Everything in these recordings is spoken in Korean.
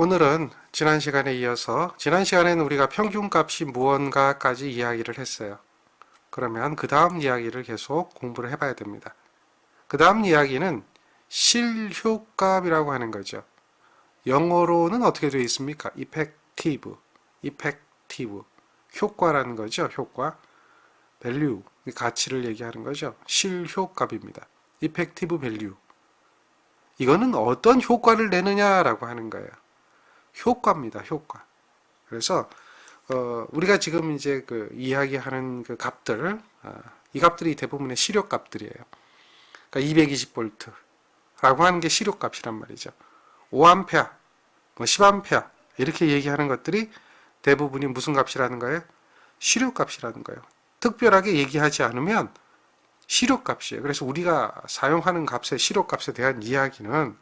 오늘은 지난 시간에 이어서 지난 시간에는 우리가 평균값이 무언가까지 이야기를 했어요. 그러면 그 다음 이야기를 계속 공부를 해봐야 됩니다. 그 다음 이야기는 실효값이라고 하는 거죠. 영어로는 어떻게 되어 있습니까? effective, 효과라는 거죠. 효과, value, 가치를 얘기하는 거죠. 실효값입니다. effective value. 이거는 어떤 효과를 내느냐라고 하는 거예요. 효과입니다. 효과. 그래서 우리가 지금 이제 그 이야기하는 그 값들, 이 값들이 대부분의 실효값들이에요. 그러니까 220V라고 하는 게 실효값이란 말이죠. 5A, 뭐 10A 이렇게 얘기하는 것들이 대부분이 무슨 값이라는 거예요? 실효값이라는 거예요. 특별하게 얘기하지 않으면 실효값이에요. 그래서 우리가 사용하는 값의 실효값에 대한 이야기는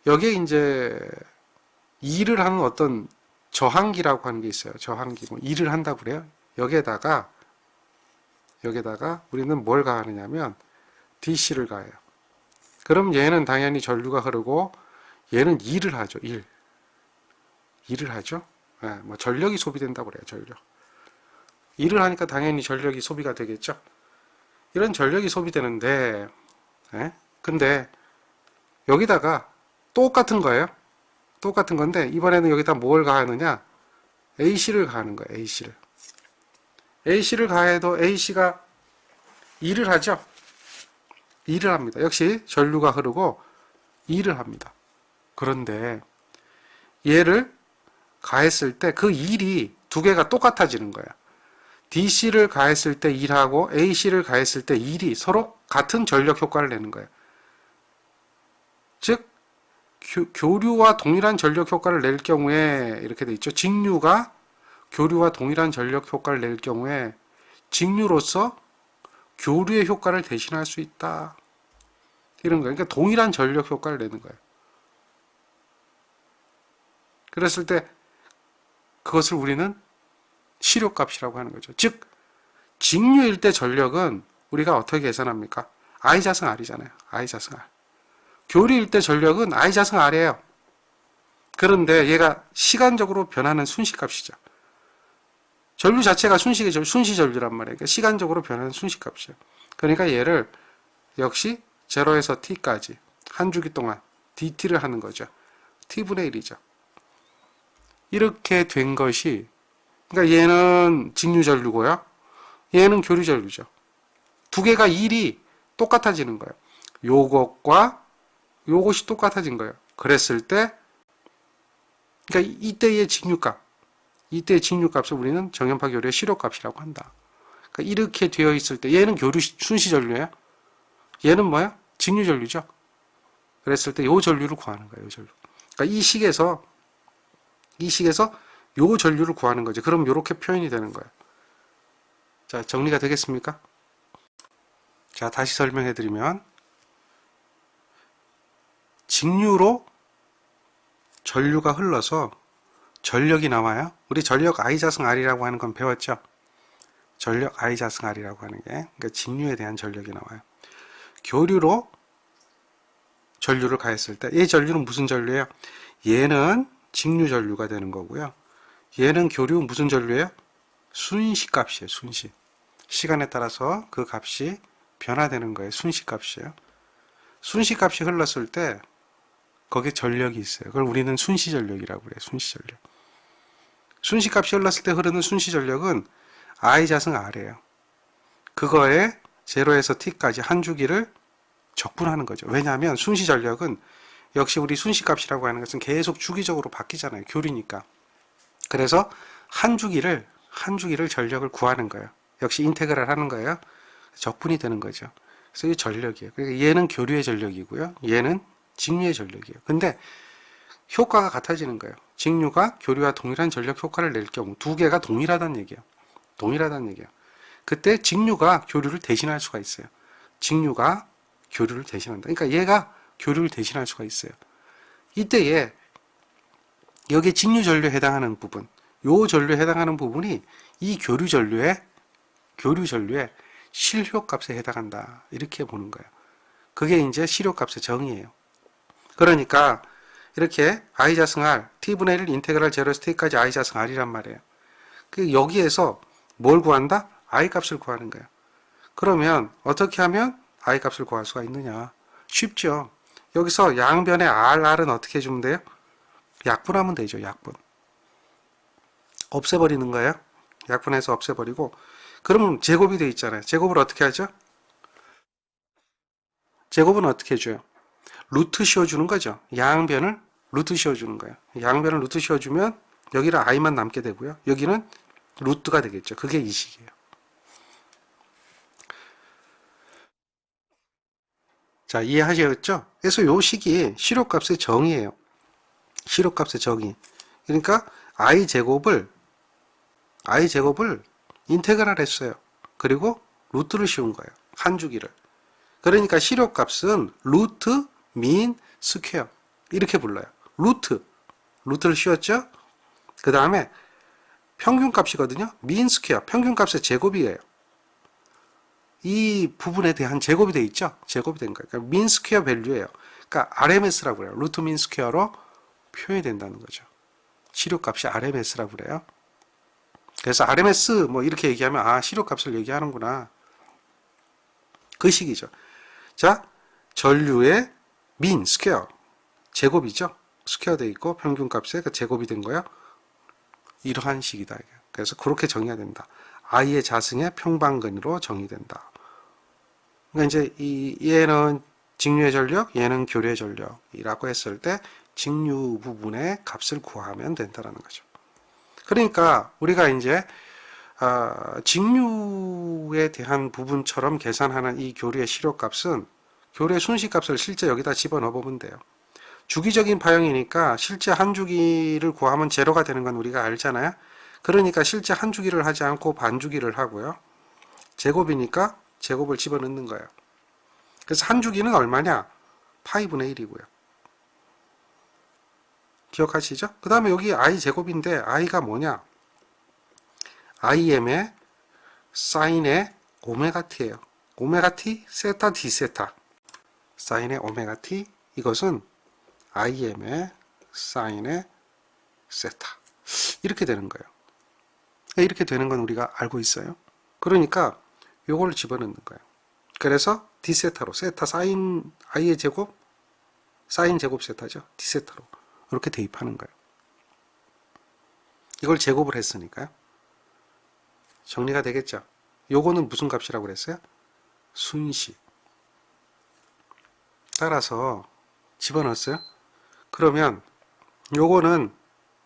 여기에 이제 일을 하는 어떤 저항기라고 하는 게 있어요. 저항기. 뭐 일을 한다고 그래요. 여기에다가 우리는 뭘 가하느냐면 DC를 가해요. 그럼 얘는 당연히 전류가 흐르고 얘는 일을 하죠. 일을 하죠. 네, 뭐 전력이 소비된다고 그래요. 전력. 일을 하니까 당연히 전력이 소비가 되겠죠. 이런 전력이 소비되는데 근데 여기다가 똑같은 거예요. 똑같은 건데 이번에는 여기다 뭘 가하느냐? AC를 가하는 거예요. AC를 가해도 AC가 일을 하죠. 일을 합니다. 역시 전류가 흐르고 일을 합니다. 그런데 얘를 가했을 때 그 일이 두 개가 똑같아지는 거예요. DC를 가했을 때 일하고 AC를 가했을 때 일이 서로 같은 전력 효과를 내는 거예요. 즉 교류와 동일한 전력 효과를 낼 경우에 이렇게 돼 있죠. 직류가 교류와 동일한 전력 효과를 낼 경우에 직류로서 교류의 효과를 대신할 수 있다. 이런 거예요. 그러니까 동일한 전력 효과를 내는 거예요. 그랬을 때 그것을 우리는 실효값이라고 하는 거죠. 즉 직류일 때 전력은 우리가 어떻게 계산합니까? I 자승 R이잖아요. I 자승 R. 교류일 때 전력은 I 자승 R이에요. 그런데 얘가 시간적으로 변하는 순시값이죠. 전류 자체가 순시 전류란 말이에요. 그러니까 시간적으로 변하는 순시값이에요. 그러니까 얘를 역시 0에서 t까지 한 주기 동안 dt를 하는 거죠. t분의 1이죠. 이렇게 된 것이 그러니까 얘는 직류 전류고요. 얘는 교류 전류죠. 두 개가 일이 똑같아지는 거예요. 요것이 똑같아진 거예요. 그랬을 때, 그러니까 이때의 직류값을 우리는 정연파 교류의 실효값이라고 한다. 그러니까 이렇게 되어 있을 때, 얘는 교류 순시 전류예요. 얘는 뭐야? 직류 전류죠. 그랬을 때 요 전류를 구하는 거예요. 요 전류. 그러니까 이 식에서 요 전류를 구하는 거죠. 그럼 요렇게 표현이 되는 거예요. 자, 정리가 되겠습니까? 자, 다시 설명해 드리면 직류로 전류가 흘러서 전력이 나와요. 우리 전력 I 자승 R이라고 하는 건 배웠죠? 전력 I 자승 R이라고 하는 게 그러니까 직류에 대한 전력이 나와요. 교류로 전류를 가했을 때 이 전류는 무슨 전류예요? 얘는 직류 전류가 되는 거고요. 얘는 교류 무슨 전류예요? 순시값이에요. 순시. 시간에 따라서 그 값이 변화되는 거예요. 순시값이에요. 순시값이 흘렀을 때 거기에 전력이 있어요. 그걸 우리는 순시전력이라고 그래요. 순시전력. 순시값이 흘렀을 때 흐르는 순시전력은 I 자승 R이에요. 그거에 0에서 t까지 한 주기를 적분하는 거죠. 왜냐하면 순시전력은 역시 우리 순시값이라고 하는 것은 계속 주기적으로 바뀌잖아요. 교류니까. 그래서 한 주기를 전력을 구하는 거예요. 역시 인테그랄 하는 거예요. 적분이 되는 거죠. 그래서 이 전력이에요. 그러니까 얘는 교류의 전력이고요. 얘는 직류의 전력이에요. 근데 효과가 같아지는 거예요. 직류가 교류와 동일한 전력 효과를 낼 경우 두 개가 동일하다는 얘기예요. 그때 직류가 교류를 대신할 수가 있어요. 직류가 교류를 대신한다. 그러니까 얘가 교류를 대신할 수가 있어요. 이때에 여기 직류 전류에 해당하는 부분, 요 전류에 해당하는 부분이 이 교류 전류의 실효값에 해당한다. 이렇게 보는 거예요. 그게 이제 실효값의 정의예요. 그러니까 이렇게 i 자승 r t분의 1 인테그랄 제로에서 t까지 i 자승 r이란 말이에요. 그 여기에서 뭘 구한다? i 값을 구하는 거예요. 그러면 어떻게 하면 i 값을 구할 수가 있느냐? 쉽죠. 여기서 양변의 r은 어떻게 해주면 돼요? 약분하면 되죠. 약분. 없애버리는 거예요. 약분해서 없애버리고, 그러면 제곱이 돼 있잖아요. 제곱을 어떻게 하죠? 제곱은 어떻게 해줘요? 루트 씌워주는 거죠. 양변을 루트 씌워주는 거예요. 양변을 루트 씌워주면 여기는 i만 남게 되고요. 여기는 루트가 되겠죠. 그게 이 식이에요. 자, 이해하셨죠? 그래서 이 식이 실효값의 정의예요. 실효값의 정의. 그러니까 i제곱을 인테그랄 했어요. 그리고 루트를 씌운 거예요. 한 주기를. 그러니까 실효값은 루트 민 스퀘어 이렇게 불러요. 루트를 씌웠죠. 그 다음에 평균값이거든요. 민 스퀘어 평균값의 제곱이에요. 이 부분에 대한 제곱이 돼 있죠. 제곱이 된 거예요. 그러니까 민 스퀘어 밸류예요. 그러니까 RMS라고 그래요. 루트 민 스퀘어로 표현이 된다는 거죠. 실효값이 RMS라고 그래요. 그래서 RMS 뭐 이렇게 얘기하면 아 실효값을 얘기하는구나. 그 식이죠. 자, 전류의 민 스퀘어 제곱이죠. 스퀘어 돼 있고 평균값에 그 제곱이 된 거예요. 이러한 식이다. 그래서 그렇게 정의가 된다. i의 자승의 평방근으로 정의된다. 그러니까 이제 얘는 직류의 전력, 얘는 교류의 전력이라고 했을 때 직류 부분의 값을 구하면 된다는 거죠. 그러니까 우리가 이제 직류에 대한 부분처럼 계산하는 이 교류의 실효값은 교류의 순식값을 실제 여기다 집어넣어 보면 돼요. 주기적인 파형이니까 실제 한 주기를 구하면 제로가 되는 건 우리가 알잖아요. 그러니까 실제 한 주기를 하지 않고 반 주기를 하고요. 제곱이니까 제곱을 집어넣는 거예요. 그래서 한 주기는 얼마냐? 파이분의 1이고요. 기억하시죠? 그 다음에 여기 i 제곱인데 i가 뭐냐? im의 사인의 오메가 t예요. 오메가 t 세타 d 세타. 사인의 오메가 t 이것은 im의 사인의 세타. 이렇게 되는 거예요. 이렇게 되는 건 우리가 알고 있어요. 그러니까 요걸 집어넣는 거예요. 그래서 d 세타로 세타 사인 i의 제곱 사인 제곱 세타죠. d 세타로 이렇게 대입하는 거예요. 이걸 제곱을 했으니까요. 정리가 되겠죠. 요거는 무슨 값이라고 그랬어요? 순식. 따라서 집어넣었어요. 그러면 요거는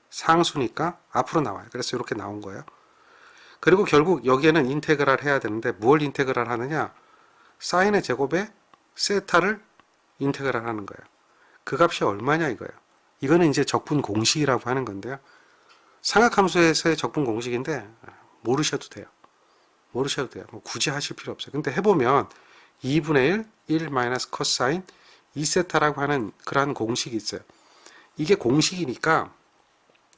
상수니까 앞으로 나와요. 그래서 이렇게 나온 거예요. 그리고 결국 여기에는 인테그랄 해야 되는데 뭘 인테그랄 하느냐? 사인의 제곱에 세타를 인테그랄 하는 거예요. 그 값이 얼마냐 이거예요. 이거는 이제 적분 공식이라고 하는 건데요. 삼각함수에서의 적분 공식인데 모르셔도 돼요. 모르셔도 돼요. 뭐 굳이 하실 필요 없어요. 근데 해보면 2분의 1 마이너스 코사인 2세타라고 하는 그러한 공식이 있어요. 이게 공식이니까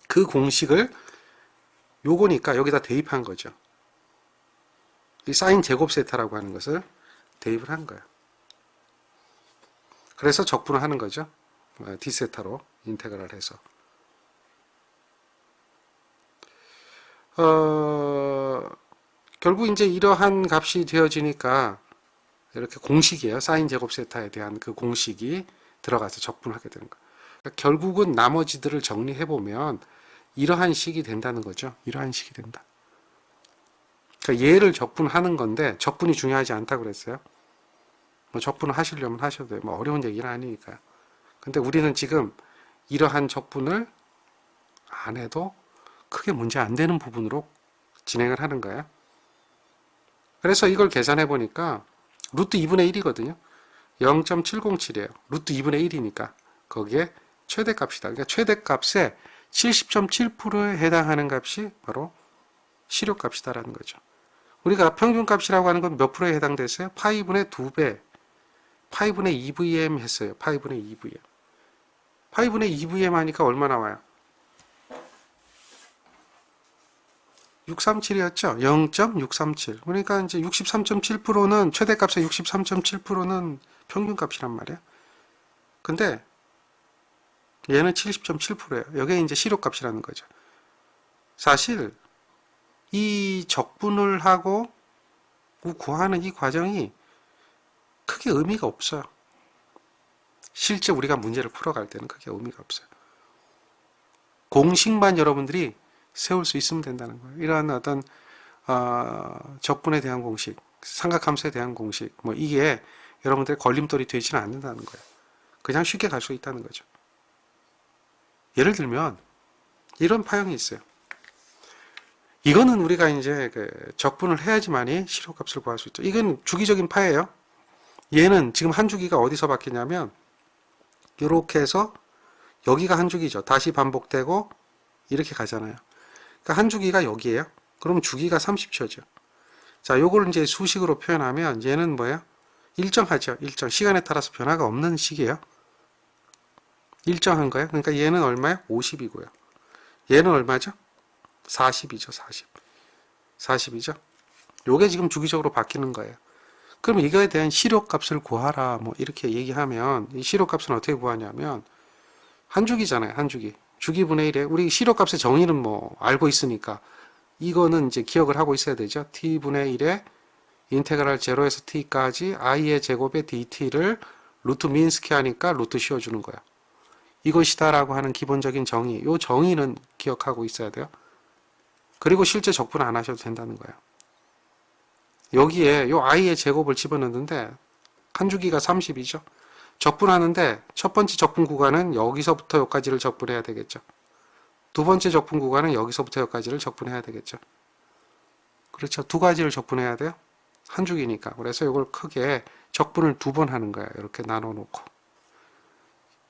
그 공식을 요거니까 여기다 대입한 거죠. 이 사인 제곱 세타라고 하는 것을 대입을 한 거예요. 그래서 적분을 하는 거죠. d세타로 인테그랄 해서. 결국 이제 이러한 값이 되어지니까 이렇게 공식이에요. 사인 제곱 세타에 대한 그 공식이 들어가서 적분하게 되는 거예요. 그러니까 결국은 나머지들을 정리해 보면 이러한 식이 된다는 거죠. 이러한 식이 된다. 그러니까 얘를 적분하는 건데 적분이 중요하지 않다고 그랬어요. 뭐 적분을 하시려면 하셔도 돼요. 뭐 어려운 얘기는 아니니까요. 근데 우리는 지금 이러한 적분을 안 해도 크게 문제 안 되는 부분으로 진행을 하는 거예요. 그래서 이걸 계산해 보니까 루트 2분의 1이거든요. 0.707이에요. 루트 2분의 1이니까 거기에 최대값이다. 그러니까 최대값의 70.7%에 해당하는 값이 바로 실효값이다라는 거죠. 우리가 평균값이라고 하는 건 몇 프로에 해당됐어요? 파이분의 2배, 파이분의 2vm 했어요. 파이분의 2vm. 파이분의 2vm 하니까 얼마 나와요? 637이었죠? 0.637. 그러니까 이제 63.7%는 최대값의 63.7%는 평균값이란 말이에요. 근데 얘는 70.7%예요. 이게 이제 실효값이라는 거죠. 사실 이 적분을 하고 구하는 이 과정이 크게 의미가 없어요. 실제 우리가 문제를 풀어갈 때는 크게 의미가 없어요. 공식만 여러분들이 세울 수 있으면 된다는 거예요. 이러한 어떤 적분에 대한 공식, 삼각함수에 대한 공식, 뭐 이게 여러분들의 걸림돌이 되지는 않는다는 거예요. 그냥 쉽게 갈 수 있다는 거죠. 예를 들면 이런 파형이 있어요. 이거는 우리가 이제 적분을 해야지만이 실효값을 구할 수 있죠. 이건 주기적인 파예요. 얘는 지금 한 주기가 어디서 바뀌냐면 이렇게 해서 여기가 한 주기죠. 다시 반복되고 이렇게 가잖아요. 그러니까 한 주기가 여기에요. 그럼 주기가 30초죠. 자, 요걸 이제 수식으로 표현하면 얘는 뭐예요? 일정하죠. 일정. 시간에 따라서 변화가 없는 식이에요. 일정한 거예요. 그러니까 얘는 얼마예요? 50이고요. 얘는 얼마죠? 40이죠. 40. 40이죠. 요게 지금 주기적으로 바뀌는 거예요. 그럼 이거에 대한 실효값을 구하라 뭐 이렇게 얘기하면 이 실효값은 어떻게 구하냐면 한 주기잖아요. 한 주기. 주기분의 1에 우리 실효값의 정의는 뭐 알고 있으니까 이거는 이제 기억을 하고 있어야 되죠. t분의 1에 인테그랄 0에서 t까지 i의 제곱에 dt를 루트 미인스퀘 하니까 루트 씌워주는 거야. 이것이다 라고 하는 기본적인 정의. 이 정의는 기억하고 있어야 돼요. 그리고 실제 적분 안 하셔도 된다는 거예요. 여기에 요 i의 제곱을 집어넣는데 한 주기가 30이죠. 적분하는데 첫 번째 적분 구간은 여기서부터 여기까지를 적분해야 되겠죠. 두 번째 적분 구간은 여기서부터 여기까지를 적분해야 되겠죠. 그렇죠. 두 가지를 적분해야 돼요. 한 주기니까. 그래서 이걸 크게 적분을 두 번 하는 거야. 이렇게 나눠 놓고.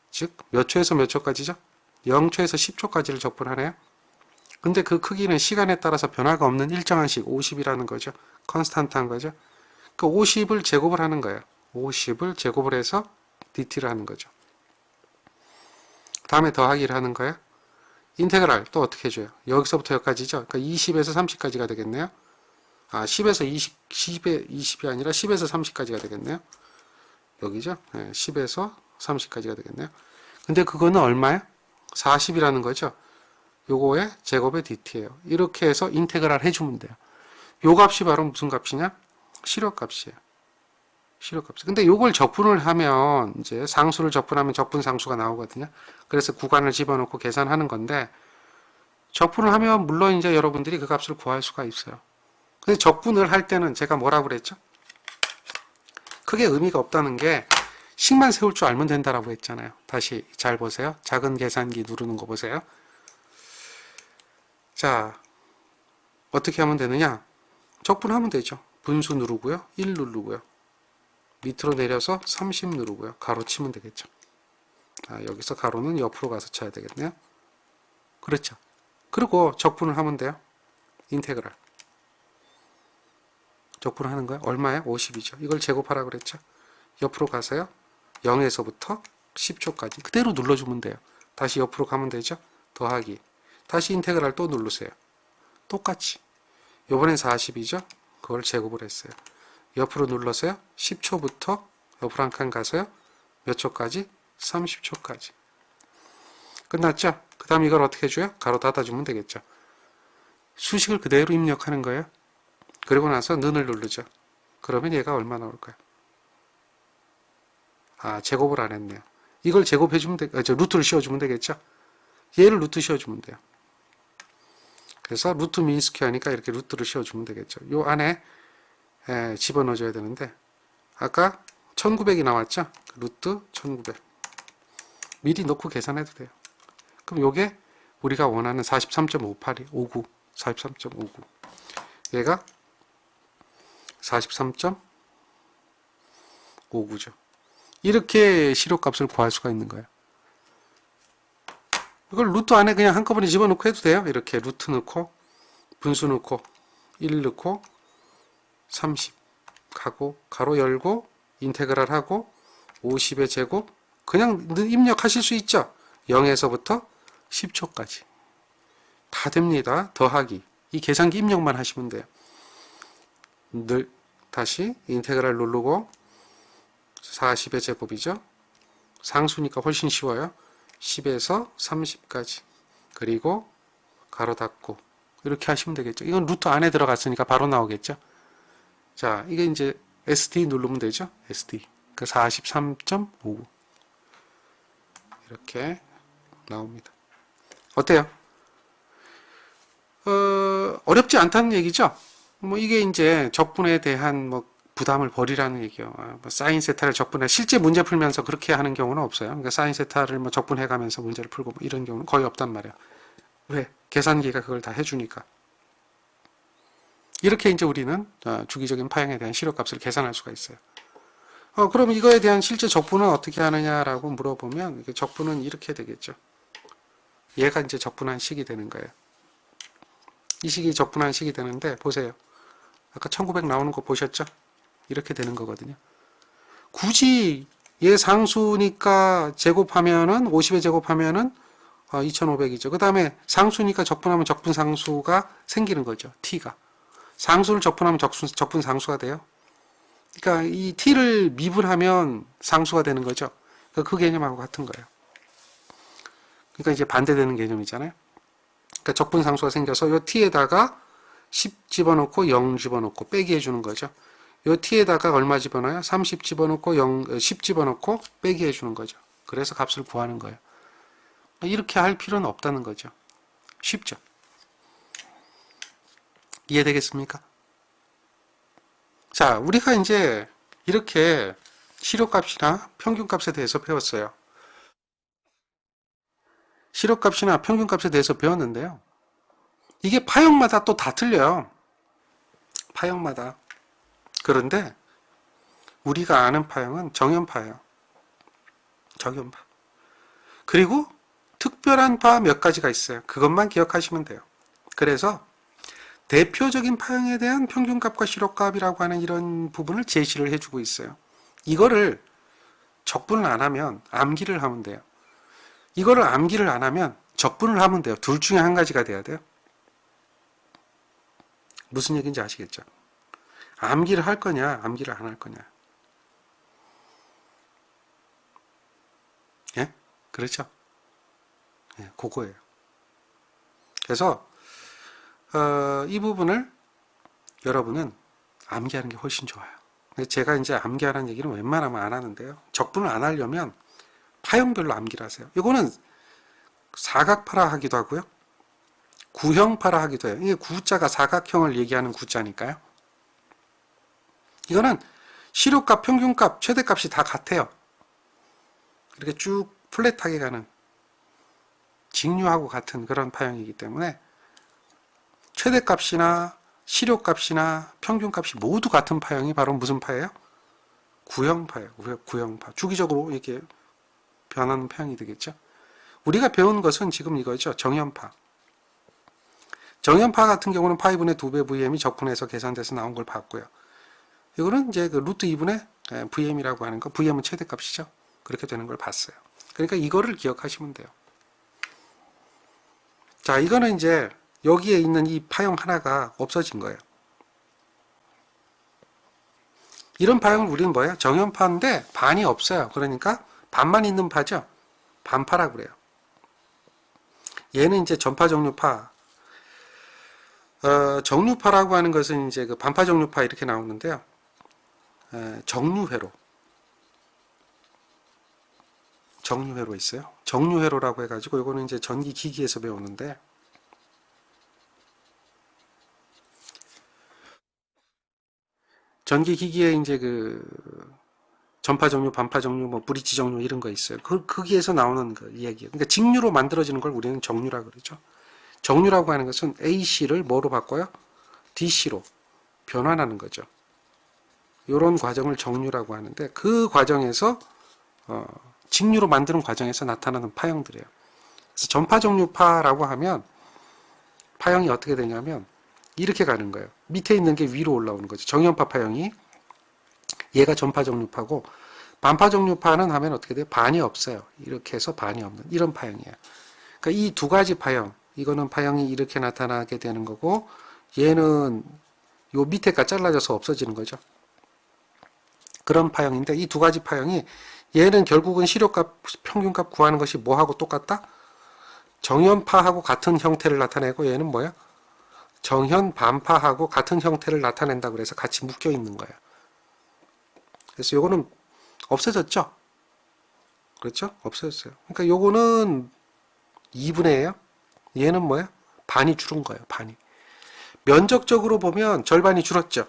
즉 몇 초에서 몇 초까지죠? 0초에서 10초까지를 적분하네요. 근데 그 크기는 시간에 따라서 변화가 없는 일정한 식 50이라는 거죠. 컨스탄트한 거죠. 그 50을 제곱을 하는 거예요. 50을 제곱을 해서 dt를 하는 거죠. 다음에 더하기를 하는 거예요. 인테그랄 또 어떻게 해줘요? 여기서부터 여기까지죠. 그러니까 20에서 30까지가 되겠네요. 10에서 20이 아니라 10에서 30까지가 되겠네요. 여기죠. 네, 10에서 30까지가 되겠네요. 근데 그거는 얼마예요? 40이라는 거죠. 요거의 제곱의 dt예요. 이렇게 해서 인테그랄 해주면 돼요. 요 값이 바로 무슨 값이냐? 실효값이에요. 실효값. 근데 요걸 적분을 하면 이제 상수를 적분하면 적분 상수가 나오거든요. 그래서 구간을 집어넣고 계산하는 건데 적분을 하면 물론 이제 여러분들이 그 값을 구할 수가 있어요. 근데 적분을 할 때는 제가 뭐라고 그랬죠? 크게 의미가 없다는 게 식만 세울 줄 알면 된다라고 했잖아요. 다시 잘 보세요. 작은 계산기 누르는 거 보세요. 자, 어떻게 하면 되느냐? 적분하면 되죠. 분수 누르고요. 1 누르고요. 밑으로 내려서 30 누르고요. 가로 치면 되겠죠. 여기서 가로는 옆으로 가서 쳐야 되겠네요. 그렇죠. 그리고 적분을 하면 돼요. 인테그랄. 적분을 하는 거예요. 얼마예요? 50이죠. 이걸 제곱하라고 그랬죠. 옆으로 가서요. 0에서부터 10초까지 그대로 눌러주면 돼요. 다시 옆으로 가면 되죠. 더하기. 다시 인테그랄 또 누르세요. 똑같이. 요번엔 40이죠. 그걸 제곱을 했어요. 옆으로 눌러서요. 10초부터 옆으로 한 칸 가서요. 몇 초까지? 30초까지. 끝났죠? 그 다음 이걸 어떻게 해줘요? 가로 닫아주면 되겠죠. 수식을 그대로 입력하는 거예요. 그리고 나서 는을 누르죠. 그러면 얘가 얼마 나올까요? 제곱을 안 했네요. 이걸 제곱해주면 루트를 씌워주면 되겠죠? 얘를 루트 씌워주면 돼요. 그래서 루트 미인스퀘 하니까 이렇게 루트를 씌워주면 되겠죠. 요 안에 집어넣어줘야 되는데 아까 1900이 나왔죠? 루트 1900 미리 넣고 계산해도 돼요. 그럼 요게 우리가 원하는 43.58이 59 43.59 얘가 43.59죠. 이렇게 실효값을 구할 수가 있는 거예요. 이걸 루트 안에 그냥 한꺼번에 집어넣고 해도 돼요. 이렇게 루트 넣고 분수 넣고 1 넣고 30 가고 가로 열고 인테그랄 하고 50의 제곱 그냥 입력하실 수 있죠. 0에서부터 10초까지 다 됩니다. 더하기 이 계산기 입력만 하시면 돼요. 다시 인테그랄 누르고 40의 제곱이죠. 상수니까 훨씬 쉬워요. 10에서 30까지. 그리고 가로 닫고 이렇게 하시면 되겠죠. 이건 루트 안에 들어갔으니까 바로 나오겠죠. 자, 이게 이제 SD 누르면 되죠. SD. 그 43.59 이렇게 나옵니다. 어때요? 어렵지 않다는 얘기죠. 뭐 이게 이제 적분에 대한 뭐 부담을 버리라는 얘기요. 뭐 사인 세타를 적분해 실제 문제 풀면서 그렇게 하는 경우는 없어요. 그러니까 사인 세타를 뭐 적분해가면서 문제를 풀고 뭐 이런 경우는 거의 없단 말이야. 왜? 계산기가 그걸 다 해주니까. 이렇게 이제 우리는 주기적인 파형에 대한 실효값을 계산할 수가 있어요. 그럼 이거에 대한 실제 적분은 어떻게 하느냐라고 물어보면 적분은 이렇게 되겠죠. 얘가 이제 적분한 식이 되는 거예요. 이 식이 적분한 식이 되는데 보세요. 아까 1900 나오는 거 보셨죠? 이렇게 되는 거거든요. 굳이 얘 상수니까 제곱하면은 50에 제곱하면은 2500이죠. 그 다음에 상수니까 적분하면 적분상수가 생기는 거죠. t가. 상수를 적분하면 적분상수가 돼요. 그러니까 이 t를 미분하면 상수가 되는 거죠. 그러니까 그 개념하고 같은 거예요. 그러니까 이제 반대되는 개념이잖아요. 그러니까 적분상수가 생겨서 이 t에다가 10 집어넣고 0 집어넣고 빼기 해주는 거죠. 이 t에다가 얼마 집어넣어요? 30 집어넣고 10 집어넣고 빼기 해주는 거죠. 그래서 값을 구하는 거예요. 이렇게 할 필요는 없다는 거죠. 쉽죠? 이해되겠습니까? 자, 우리가 이제 이렇게 실효값이나 평균값에 대해서 배웠어요. 실효값이나 평균값에 대해서 배웠는데요. 이게 파형마다 또 다 틀려요. 파형마다. 그런데 우리가 아는 파형은 정연파예요. 정연파. 그리고 특별한 파 몇 가지가 있어요. 그것만 기억하시면 돼요. 그래서 대표적인 파형에 대한 평균값과 실효값이라고 하는 이런 부분을 제시를 해주고 있어요. 이거를 적분을 안 하면 암기를 하면 돼요. 이거를 암기를 안 하면 적분을 하면 돼요. 둘 중에 한 가지가 돼야 돼요. 무슨 얘기인지 아시겠죠? 암기를 할 거냐, 암기를 안 할 거냐. 예? 그렇죠? 예, 그거예요. 그래서 이 부분을 여러분은 암기하는 게 훨씬 좋아요. 제가 이제 암기하라는 얘기는 웬만하면 안 하는데요. 적분을 안 하려면 파형별로 암기를 하세요. 이거는 사각파라 하기도 하고요. 구형파라 하기도 해요. 이게 구자가 사각형을 얘기하는 구자니까요. 이거는 실효값, 평균값, 최대값이 다 같아요. 이렇게 쭉 플랫하게 가는 직류하고 같은 그런 파형이기 때문에 최대값이나 실효값이나 평균값이 모두 같은 파형이 바로 무슨 파예요? 구형파예요. 구형파. 주기적으로 이렇게 변하는 파형이 되겠죠. 우리가 배운 것은 지금 이거죠. 정연파. 정연파 같은 경우는 파이분의 2배 VM이 적분해서 계산돼서 나온 걸 봤고요. 이거는 이제 그 루트 2분의 VM이라고 하는 거, VM은 최대값이죠. 그렇게 되는 걸 봤어요. 그러니까 이거를 기억하시면 돼요. 자, 이거는 이제 여기에 있는 이 파형 하나가 없어진 거예요. 이런 파형을 우리는 뭐예요? 정연파인데 반이 없어요. 그러니까 반만 있는 파죠. 반파라고 그래요. 얘는 이제 전파 정류파. 정류파라고 하는 것은 이제 그 반파 정류파 이렇게 나오는데요. 정류회로 있어요. 정류회로라고 해가지고 이거는 이제 전기 기기에서 배우는데 전기 기기에 이제 그 전파 정류, 반파 정류, 뭐 브릿지 정류 이런 거 있어요. 거기에서 나오는 그 이야기예요. 그러니까 직류로 만들어지는 걸 우리는 정류라고 그러죠. 정류라고 하는 것은 AC를 뭐로 바꿔요? DC로 변환하는 거죠. 이런 과정을 정류라고 하는데 그 과정에서 직류로 만드는 과정에서 나타나는 파형들이에요. 그래서 전파 정류파라고 하면 파형이 어떻게 되냐면 이렇게 가는 거예요. 밑에 있는 게 위로 올라오는 거죠. 정연파 파형이 얘가 전파 정류파고 반파 정류파는 하면 어떻게 돼요? 반이 없어요. 이렇게 해서 반이 없는 이런 파형이에요. 그러니까 이 두 가지 파형, 이거는 파형이 이렇게 나타나게 되는 거고 얘는 요 밑에가 잘라져서 없어지는 거죠. 그런 파형인데 이 두 가지 파형이 얘는 결국은 시료값, 평균값 구하는 것이 뭐하고 똑같다? 정현파하고 같은 형태를 나타내고 얘는 뭐야? 정현 반파하고 같은 형태를 나타낸다 그래서 같이 묶여 있는 거야. 그래서 요거는 없어졌죠? 그렇죠? 없어졌어요. 그러니까 요거는 2분의 1이에요. 얘는 뭐야? 반이 줄은 거예요. 반이. 면적적으로 보면 절반이 줄었죠.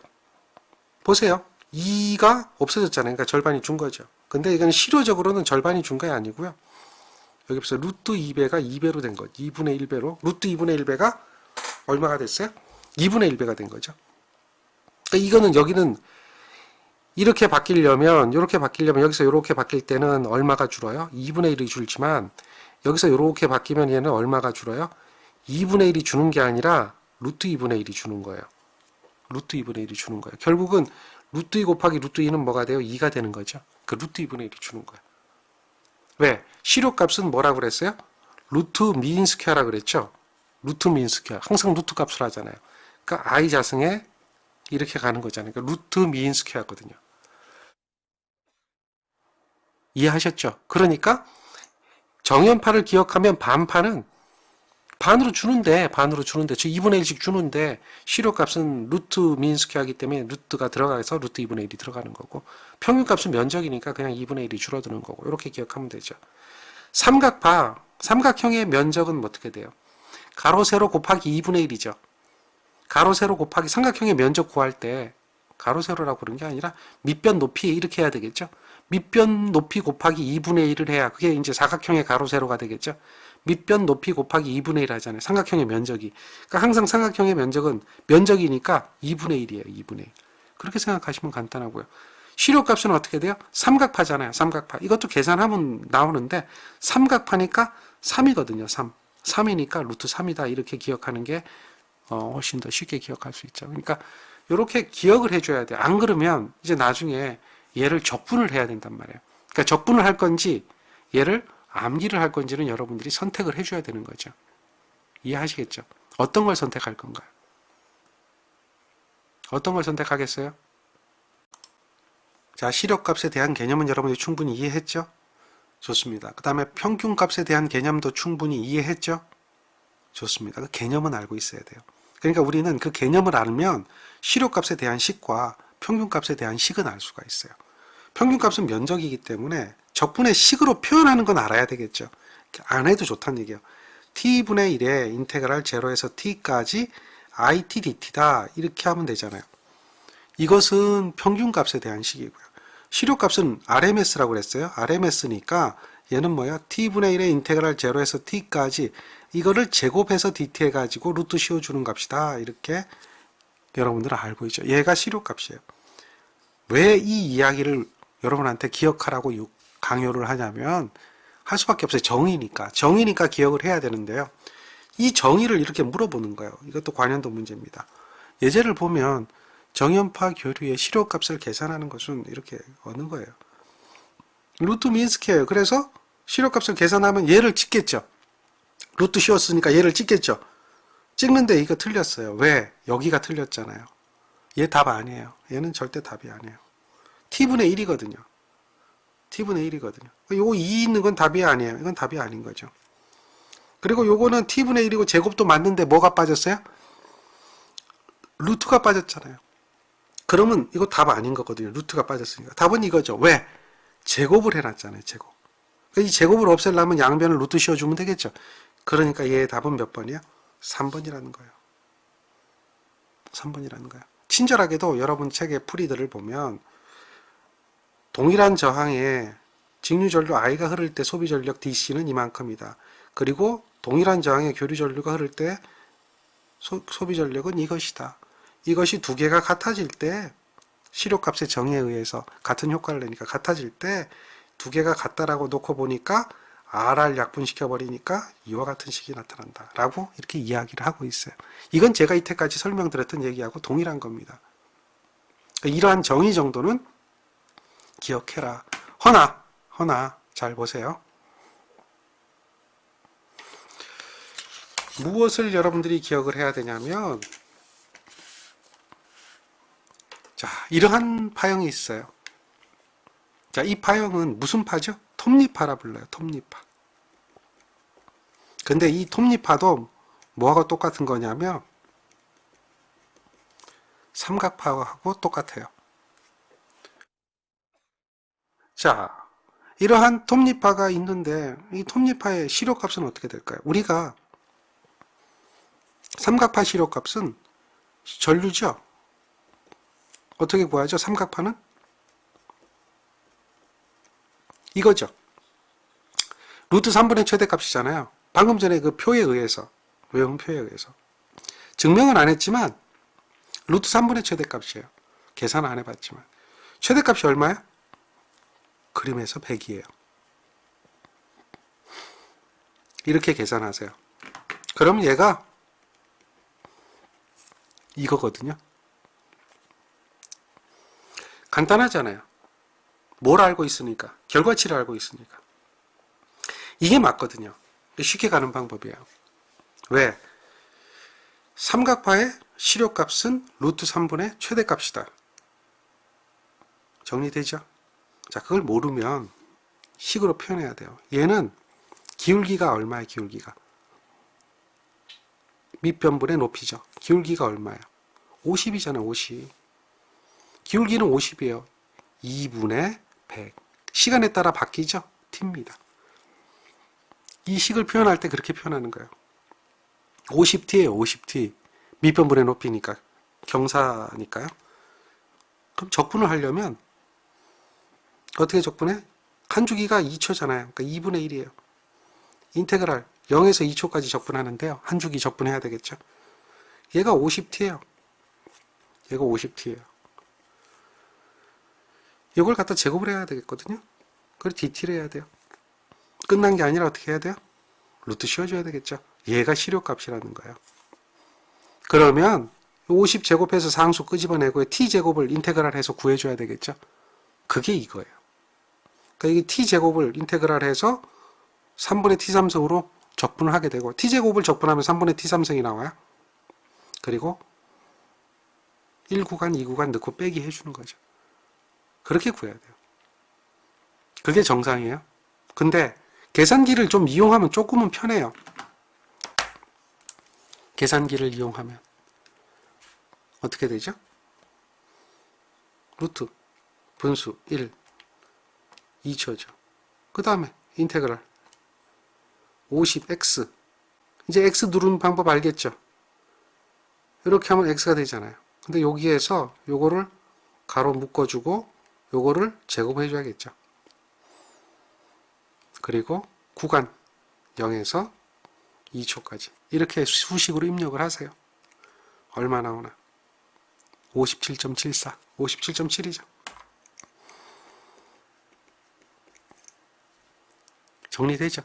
보세요. 2가 없어졌잖아요. 그러니까 절반이 준 거죠. 근데 이건 실효적으로는 절반이 준 게 아니고요. 여기 보세요. 루트 2배가 2배로 된 거죠. 2분의 1배로. 루트 2분의 1배가 얼마가 됐어요? 2분의 1배가 된 거죠. 그러니까 이거는 여기는 이렇게 바뀌려면 여기서 이렇게 바뀔 때는 얼마가 줄어요? 2분의 1이 줄지만 여기서 이렇게 바뀌면 얘는 얼마가 줄어요? 2분의 1이 주는 게 아니라 루트 2분의 1이 주는 거예요. 루트 2분의 1이 주는 거예요. 결국은 루트 2 곱하기 루트 2는 뭐가 돼요? 2가 되는 거죠. 그 루트 2분의 1이 주는 거예요. 왜? 실효값은 뭐라고 그랬어요? 루트 미인 스퀘어라 그랬죠? 루트 미인 스퀘어. 항상 루트 값을 하잖아요. 그러니까 i 자승에 이렇게 가는 거잖아요. 그러니까 루트 미인 스퀘어거든요. 이해하셨죠? 그러니까 정연파를 기억하면 반파는 반으로 주는데 즉 2분의 1씩 주는데 실효값은 루트 미인 스퀘어이기 때문에 루트가 들어가서 루트 2분의 1이 들어가는 거고 평균값은 면적이니까 그냥 2분의 1이 줄어드는 거고 이렇게 기억하면 되죠. 삼각파, 삼각형의 면적은 어떻게 돼요? 가로 세로 곱하기 2분의 1이죠. 가로 세로 곱하기 삼각형의 면적 구할 때 가로 세로라고 그런 게 아니라 밑변 높이 이렇게 해야 되겠죠. 밑변 높이 곱하기 2분의 1을 해야 그게 이제 사각형의 가로 세로가 되겠죠. 밑변 높이 곱하기 2분의 1 하잖아요. 삼각형의 면적이. 그러니까 항상 삼각형의 면적은 면적이니까 2분의 1이에요. 2분의 1. 그렇게 생각하시면 간단하고요. 실효값은 어떻게 돼요? 삼각파잖아요. 삼각파. 이것도 계산하면 나오는데 삼각파니까 3이거든요. 3. 3이니까 루트 3이다. 이렇게 기억하는 게 훨씬 더 쉽게 기억할 수 있죠. 그러니까 이렇게 기억을 해줘야 돼요. 안 그러면 이제 나중에 얘를 적분을 해야 된단 말이에요. 그러니까 적분을 할 건지 얘를 암기를 할 건지는 여러분들이 선택을 해줘야 되는 거죠. 이해하시겠죠? 어떤 걸 선택할 건가요? 어떤 걸 선택하겠어요? 자, 실효값에 대한 개념은 여러분들이 충분히 이해했죠? 좋습니다. 그 다음에 평균값에 대한 개념도 충분히 이해했죠? 좋습니다. 그 개념은 알고 있어야 돼요. 그러니까 우리는 그 개념을 알면 실효값에 대한 식과 평균값에 대한 식은 알 수가 있어요. 평균값은 면적이기 때문에 적분의 식으로 표현하는 건 알아야 되겠죠. 안 해도 좋다는 얘기예요. t분의 1에 인테그랄 0에서 t까지 it dt다 이렇게 하면 되잖아요. 이것은 평균값에 대한 식이고요. 실효값은 RMS라고 그랬어요. RMS니까 얘는 뭐야? t분의 1에 인테그랄 0에서 t까지 이거를 제곱해서 dt 해가지고 루트 씌워주는 값이다. 이렇게 여러분들은 알고 있죠. 얘가 실효값이에요. 왜 이 이야기를 여러분한테 기억하라고 강요를 하냐면 할 수밖에 없어요. 정의니까 기억을 해야 되는데요. 이 정의를 이렇게 물어보는 거예요. 이것도 관연도 문제입니다. 예제를 보면 정연파 교류의 실효값을 계산하는 것은 이렇게 얻는 거예요. 루트 미인스퀘어예요. 그래서 실효값을 계산하면 얘를 찍겠죠. 루트 씌웠으니까 얘를 찍겠죠. 찍는데 이거 틀렸어요. 왜? 여기가 틀렸잖아요. 얘 답 아니에요. 얘는 절대 답이 아니에요. t분의 1이거든요. t분의 1이거든요. 요거 2 있는 건 답이 아니에요. 이건 답이 아닌 거죠. 그리고 요거는 t분의 1이고 제곱도 맞는데 뭐가 빠졌어요? 루트가 빠졌잖아요. 그러면 이거 답 아닌 거거든요. 루트가 빠졌으니까. 답은 이거죠. 왜? 제곱을 해놨잖아요. 제곱. 그러니까 이 제곱을 없애려면 양변을 루트 씌워주면 되겠죠. 그러니까 얘의 답은 몇 번이야? 3번이라는 거예요. 3번이라는 거예요. 친절하게도 여러분 책의 풀이들을 보면 동일한 저항에 직류전류 I가 흐를 때 소비전력 DC는 이만큼이다. 그리고 동일한 저항에 교류전류가 흐를 때 소비전력은 이것이다. 이것이 두 개가 같아질 때 실효값의 정의에 의해서 같은 효과를 내니까 같아질 때 두 개가 같다라고 놓고 보니까 RR 약분시켜 버리니까 이와 같은 식이 나타난다 라고 이렇게 이야기를 하고 있어요. 이건 제가 이때까지 설명드렸던 얘기하고 동일한 겁니다. 이러한 정의 정도는 기억해라. 허나 잘 보세요. 무엇을 여러분들이 기억을 해야 되냐면 자, 이러한 파형이 있어요. 자, 이 파형은 무슨 파죠? 톱니파라 불러요. 톱니파. 근데 이 톱니파도 뭐하고 똑같은 거냐면 삼각파하고 똑같아요. 자, 이러한 톱니파가 있는데 이 톱니파의 시료값은 어떻게 될까요? 우리가 삼각파 시료값은 전류죠. 어떻게 구하죠? 삼각파는? 이거죠. 루트 3분의 최대값이잖아요. 방금 전에 그 표에 의해서, 외운 표에 의해서. 증명은 안 했지만 루트 3분의 최대값이에요. 계산 안 해봤지만. 최대값이 얼마야? 그림에서 100이에요. 이렇게 계산하세요. 그럼 얘가 이거거든요. 간단하잖아요. 뭘 알고 있으니까. 결과치를 알고 있으니까. 이게 맞거든요. 쉽게 가는 방법이에요. 왜? 삼각파의 시료값은 루트 3분의 최대값이다. 정리되죠? 자, 그걸 모르면 식으로 표현해야 돼요. 얘는 기울기가 얼마예요? 기울기가. 밑변분의 높이죠. 기울기가 얼마예요? 50이잖아요. 50. 기울기는 50이에요. 2분의 100. 시간에 따라 바뀌죠? t입니다. 이 식을 표현할 때 그렇게 표현하는 거예요. 50t예요. 50t. 밑변분의 높이니까. 경사니까요. 그럼 적분을 하려면 어떻게 적분해? 한 주기가 2초잖아요. 그러니까 2분의 1이에요. 인테그랄 0에서 2초까지 적분하는데요. 한 주기 적분해야 되겠죠. 얘가 50t예요. 얘가 50t예요. 이걸 갖다 제곱을 해야 되겠거든요. 그리고 dt를 해야 돼요. 끝난 게 아니라 어떻게 해야 돼요? 루트 씌워줘야 되겠죠. 얘가 시료값이라는 거예요. 그러면 50 제곱해서 상수 끄집어내고 t제곱을 인테그랄 해서 구해줘야 되겠죠. 그게 이거예요. 그러니까 이 t제곱을 인테그랄 해서 3분의 t3승으로 적분을 하게 되고 t제곱을 적분하면 3분의 t3승이 나와요. 그리고 1구간, 2구간 넣고 빼기 해주는 거죠. 그렇게 구해야 돼요. 그게 정상이에요. 근데 계산기를 좀 이용하면 조금은 편해요. 계산기를 이용하면 어떻게 되죠? 루트 분수 1 2초죠. 그 다음에 인테그랄 50x 이제 x 누르는 방법 알겠죠? 이렇게 하면 x가 되잖아요. 근데 여기에서 요거를 가로 묶어주고 요거를 제곱해 줘야겠죠. 그리고 구간 0에서 2초까지 이렇게 수식으로 입력을 하세요. 얼마 나오나? 57.74 57.7이죠. 정리되죠?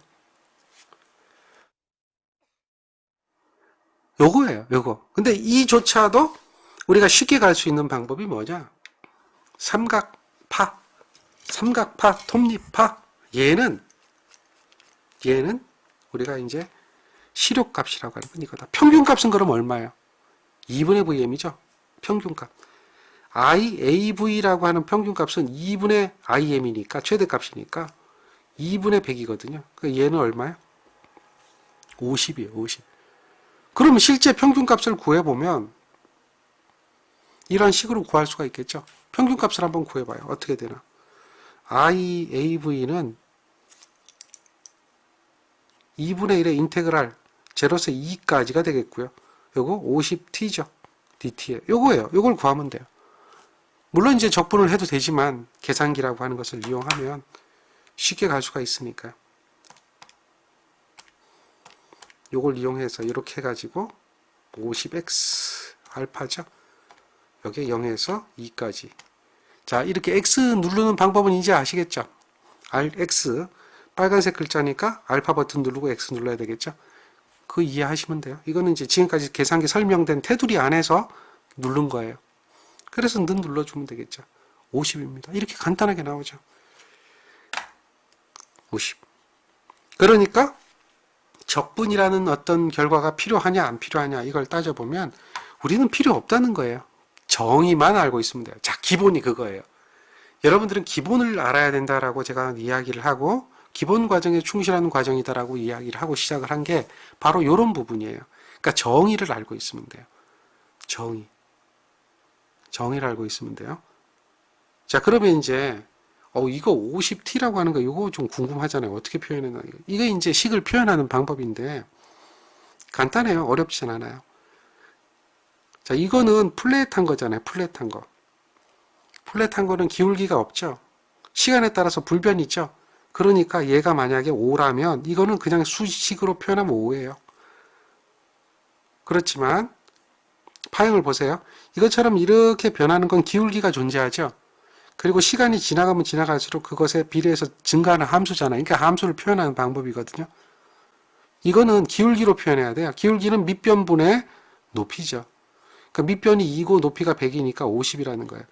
요거예요. 요거. 근데 이조차도 우리가 쉽게 갈 수 있는 방법이 뭐냐? 삼각파, 톱니파. 얘는 우리가 이제 시료값이라고 하는 건 이거다. 평균값은 그럼 얼마예요? 2분의 VM이죠. 평균값. IAV라고 하는 평균값은 2분의 IM이니까 최대값이니까 2분의 100이거든요. 그러니까 얘는 얼마예요? 50이에요. 50. 그러면 실제 평균값을 구해보면 이런 식으로 구할 수가 있겠죠. 평균값을 한번 구해봐요. 어떻게 되나? IAV는 2분의 1의 인테그랄 0에서 2까지가 되겠고요. 요거 50t죠. dt에. 요거예요. 요걸 구하면 돼요. 물론 이제 적분을 해도 되지만 계산기라고 하는 것을 이용하면 쉽게 갈 수가 있으니까요. 요걸 이용해서 이렇게 해가지고 50x 알파죠. 여기에 0에서 2까지. 자, 이렇게 x 누르는 방법은 이제 아시겠죠? RX 빨간색 글자니까 알파 버튼 누르고 X 눌러야 되겠죠? 그거 이해하시면 돼요. 이거는 이제 지금까지 계산기 설명된 테두리 안에서 누른 거예요. 그래서 는 눌러주면 되겠죠. 50입니다. 이렇게 간단하게 나오죠. 50. 그러니까 적분이라는 어떤 결과가 필요하냐 안 필요하냐 이걸 따져보면 우리는 필요 없다는 거예요. 정의만 알고 있으면 돼요. 자, 기본이 그거예요. 여러분들은 기본을 알아야 된다라고 제가 이야기를 하고 기본 과정에 충실한 과정이다라고 이야기를 하고 시작을 한 게 바로 이런 부분이에요. 그러니까 정의를 알고 있으면 돼요. 정의를 알고 있으면 돼요. 자, 그러면 이제 이거 50T라고 하는 거 이거 좀 궁금하잖아요. 어떻게 표현했나. 이게 이제 식을 표현하는 방법인데 간단해요. 어렵진 않아요. 자, 이거는 플랫한 거잖아요. 플랫한 거. 플랫한 거는 기울기가 없죠. 시간에 따라서 불변이죠. 그러니까 얘가 만약에 5라면 이거는 그냥 수식으로 표현하면 5예요. 그렇지만 파형을 보세요. 이것처럼 이렇게 변하는 건 기울기가 존재하죠. 그리고 시간이 지나가면 지나갈수록 그것에 비례해서 증가하는 함수잖아요. 그러니까 함수를 표현하는 방법이거든요. 이거는 기울기로 표현해야 돼요. 기울기는 밑변분의 높이죠. 그러니까 밑변이 2고 높이가 100이니까 50이라는 거예요.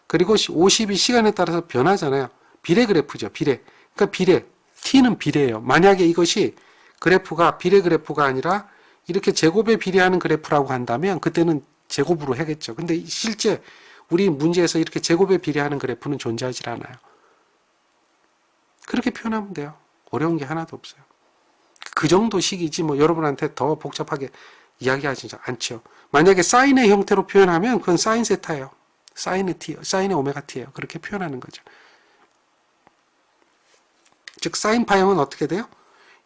그리고 50이 시간에 따라서 변하잖아요. 비례 그래프죠. 비례. 그러니까 비례. t는 비례예요. 만약에 이것이 그래프가 비례 그래프가 아니라 이렇게 제곱에 비례하는 그래프라고 한다면 그때는 제곱으로 하겠죠. 근데 실제 우리 문제에서 이렇게 제곱에 비례하는 그래프는 존재하지 않아요. 그렇게 표현하면 돼요. 어려운 게 하나도 없어요. 그 정도 식이지 뭐 여러분한테 더 복잡하게 이야기하지 않죠. 만약에 사인의 형태로 표현하면 그건 사인 세타예요. 사인의 t, 사인의 오메가 t예요. 그렇게 표현하는 거죠. 즉 사인 파형은 어떻게 돼요?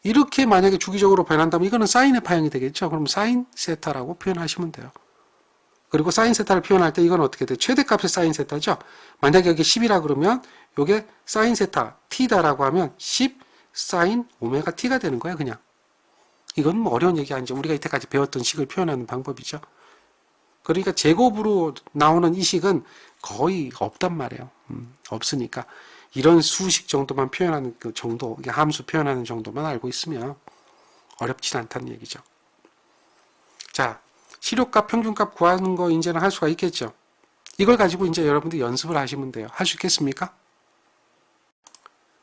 이렇게 만약에 주기적으로 변한다면 이거는 사인의 파형이 되겠죠. 그럼 사인 세타라고 표현하시면 돼요. 그리고 사인 세타를 표현할 때 이건 어떻게 돼요? 최대값의 사인 세타죠. 만약에 여기 10이라 그러면 이게 사인 세타 t다라고 하면 10 사인 오메가 t가 되는 거예요. 그냥. 이건 뭐 어려운 얘기 아니죠. 우리가 이때까지 배웠던 식을 표현하는 방법이죠. 그러니까 제곱으로 나오는 이 식은 거의 없단 말이에요. 없으니까 이런 수식 정도만 표현하는 그 정도, 함수 표현하는 정도만 알고 있으면 어렵진 않다는 얘기죠. 자, 실효값, 평균값 구하는 거 이제는 할 수가 있겠죠. 이걸 가지고 이제 여러분들 연습을 하시면 돼요. 할 수 있겠습니까?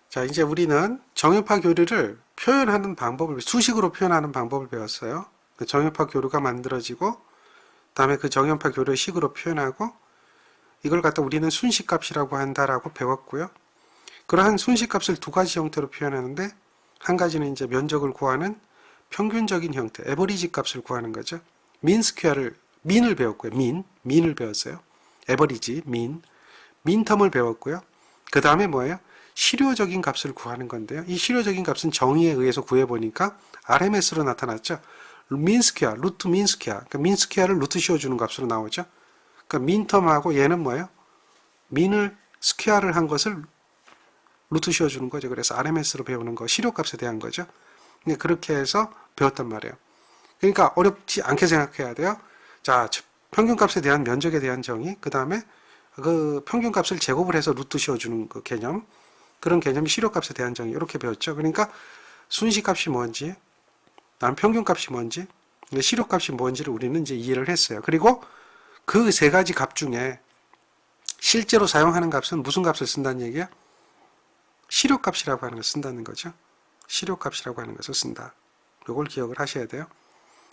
자, 이제 우리는 정협화 교류를 표현하는 방법을, 수식으로 표현하는 방법을 배웠어요. 그 정협화 교류가 만들어지고, 다음에 그 정협화 교류를 식으로 표현하고, 이걸 갖다 우리는 순식값이라고 한다라고 배웠고요. 그러한 순식값을 두 가지 형태로 표현하는데, 한 가지는 이제 면적을 구하는 평균적인 형태, 에버리지 값을 구하는 거죠. 민 스퀘어를, 민을 배웠고요. 민을 배웠어요. 에버리지, 민텀을 배웠고요. 그 다음에 뭐예요? 실효적인 값을 구하는 건데요. 이 실효적인 값은 정의에 의해서 구해보니까 RMS로 나타났죠. 민스퀘어, 루트 민스퀘어. 그러니까 민스퀘어를 루트 씌워주는 값으로 나오죠. 그러니까 민텀하고 얘는 뭐예요? 민을 스퀘어를 한 것을 루트 씌워주는 거죠. 그래서 RMS로 배우는 거, 실효값에 대한 거죠. 그렇게 해서 배웠단 말이에요. 그러니까 어렵지 않게 생각해야 돼요. 자, 평균값에 대한 면적에 대한 정의, 그 다음에 그 평균값을 제곱을 해서 루트 씌워주는 그 개념, 그런 개념이 실효값에 대한 정의 이렇게 배웠죠. 그러니까 순식값이 뭔지, 다음 평균값이 뭔지, 실효값이 뭔지를 우리는 이제 이해를 했어요. 그리고 그 세 가지 값 중에 실제로 사용하는 값은 무슨 값을 쓴다는 얘기야? 실효값이라고 하는 걸 쓴다는 거죠. 실효값이라고 하는 것을 쓴다. 이걸 기억을 하셔야 돼요.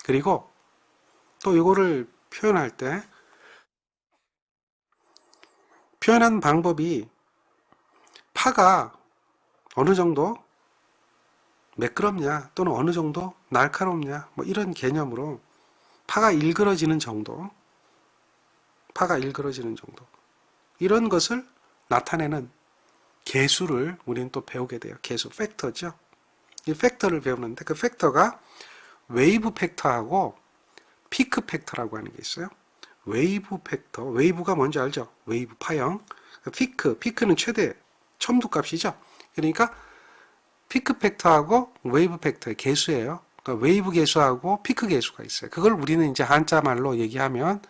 그리고 또 이거를 표현할 때 표현하는 방법이 파가 어느 정도 매끄럽냐 또는 어느 정도 날카롭냐 뭐 이런 개념으로 파가 일그러지는 정도 이런 것을 나타내는 계수를 우리는 또 배우게 돼요. 계수, 팩터죠. 이 팩터를 배우는데 그 팩터가 웨이브 팩터하고 피크 팩터라고 하는 게 있어요. 웨이브 팩터, 웨이브가 뭔지 알죠? 웨이브 파형. 피크는 최대 첨두값이죠. 그러니까 피크 팩터하고 웨이브 팩터의 계수예요. 그러니까 웨이브 계수하고 피크 계수가 있어요. 그걸 우리는 이제 한자 말로 얘기하면